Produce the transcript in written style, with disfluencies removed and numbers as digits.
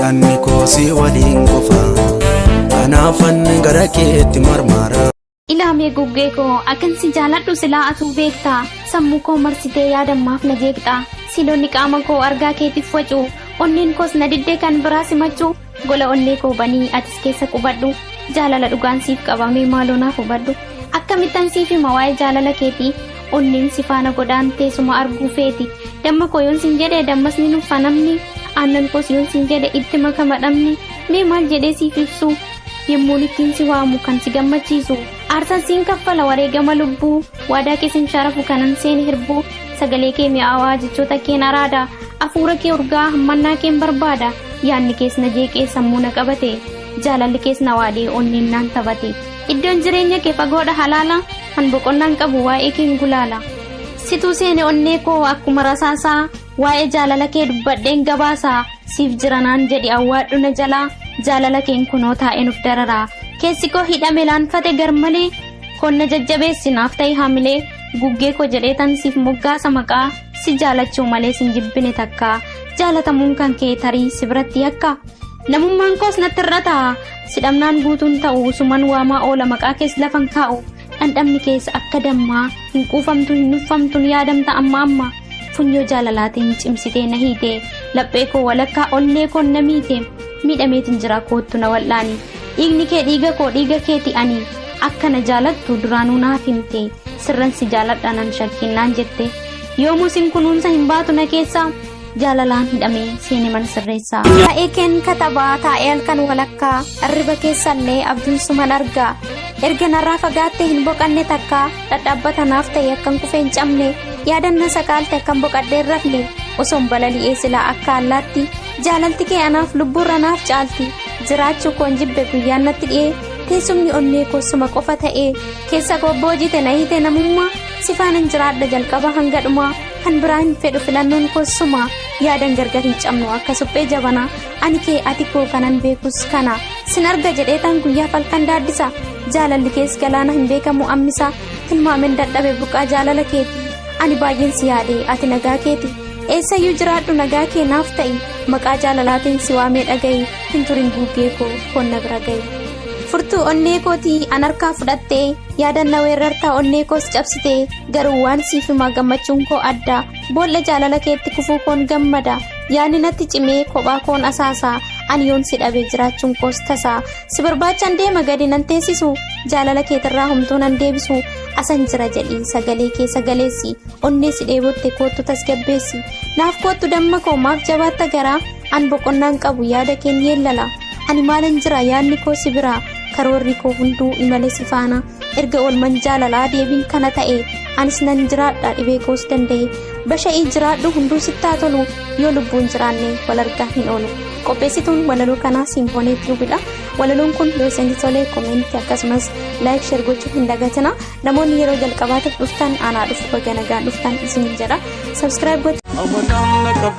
yaanni koosii waliin qofa kanaafan gara keetti marmara. Ilaamee guggee koo akkan si jaaladhu silaa atuu beektaa sammuu koo marsitee yaadammaaf na jeeqxaa siloonni qaama koo argaa keetiif wacu onneen koos na diddee kan biraa simachuu gola onnee koo banii atis keessa qubadhu jaalala dhugaan siif qabamee maaloo naaf hubadhu akkamittan siif hima waa'ee jaalala keetii onneen si faana godhaan teessuma arguu feeti damma koo yoon sin jedhee dammas ni nuffa namni aannan koos yoon sin jedhe itti makama dhabni mee maal jedhee siif ibsu yemmuun ittiin si waamu kan si gammachiisu aarsaan siin kaffala wareegama lubbuu waadaa keessan sharafu kanan seen hirbuu sagalee kee mi'aawaa jechoota keen araada afuura kee urgaa hammannaa keen barbaada yaanni kees na jeeqee sammuu na qabate jaalalli kees na waadee onneen naan taphate iddoon jireenya kee fagoodha halaala han boqonnaan qabu waa'ee keen gulaala situu seene onnee koo akkuma rasaasaa waa'ee jaalala kee dubbadheen gabaasaa siif jiranaan jedhi awwaadhu na jalaa jaalala keen kunoo taa'ee nuuf dararaa keessi koo hidhame laanfate garmalee konna jajjabeessinaaf ta'e hamilee guggee koo jedhee tan siif moggaasa maqaa si jaalachuu malee sin jibbine takkaa jaalatamuun kan kee tarii si biratti akka namummaan koos natti irrataa si dhabnaan guutuun ta'u suman waamaa oola maqaa kees lafan kaa'u dhandhamni keessa akka dammaa hin quufamtu hin nuffamtuun yaadamta amma funyoo jaalalaatiin cimsitee na hiite laphee koo walakkaa onnee koon na miite miidhameetiin jira koottu na wal'aani dhiigni kee dhiiga koo dhiiga keeti ani akka na jaalattu duraanuu naaf himte sirran si jaaladhanan shakkinnaan jette yoomuu sin kunuunsa hin baatu na keessa jaalalaan hidhamee seene man sirreessaa taa'ee keen katabaa taa'ee halkan walakkaa arriba keessallee abjuun suman argaa erga narraa fagaattee hin boqanne takkaa dhadhaabbatanaaf ta'e akkan kufee hin cabne yaadanna sakaalte akkan boqadheen rafne osoon balali'ee silaa akka allaatti jaalalti kee anaaf lubbuurra naaf caalti jiraachuu koon jibbe guyyaan natti dhi'ee teessumni onnee koosuma qofa ta'ee keessa gobboojite na hiite namummaa sifaanan jiraadha jalqaba hanga dhumaa kan biraa hin fedhu filannoon koosuma yaadan gargar hin cabnu akka suphee jabanaa ani kee ati koo kanan beekus kana sin arga jedhee tan guyyaa falkan daaddisa jaalalli kees galaana hin beekamu ammisa tilmaamen dadhabe buqaa jaalala keeti ani baay'een si yaade ati nagaa keeti eessayyuu jiraadhu nagaa kee naaf ta'i maqaa jaalalaatiin si waamee dhaga'i hin turin guggee koo konna bira ga'i furtuu onnee kootii an harkaa fudhattee yaadanna weerartaa onnee koos cabsitee garuu waan siif himaa gammachuun koo adda boolla jaalala keetti kufuu koon gammada yaani natti cimee kophaa koon asaasaa ani yoon si dhabee jiraachuun koos tasaa si barbaachan deema gadi nan teessisu jaalala keetirraa humtuu nan deebisu asan jira jedhii sagalee kee sagaleessi onnee si dheebotte koottu tasgabbeessi naaf koottu damma koo maaf jabaatta garaa an boqonnaan qabu yaada keen yeellala ani maalan jira yaadni koo si biraa karoorri koo hunduu imale si faana erga oolman jaalalaa deebiin kana ta'e anis nan jiraadha dhibee koos danda'e basha'ii jiraadhu hunduu sittaa tolu yoo lubbuun jiraanne wal argaa hin oolu qopheessituun walaloo kanaa Simfoonee Tiruubidha. Walaloon kun yoo isin tolee koomenti akkasumas laayik sheer gochuu hin dagatina. Namoonni yeroo jalqabaatiif dhuftan aanaa dhufu baga nagaan dhuftan isin jedha. Subscribe gochuu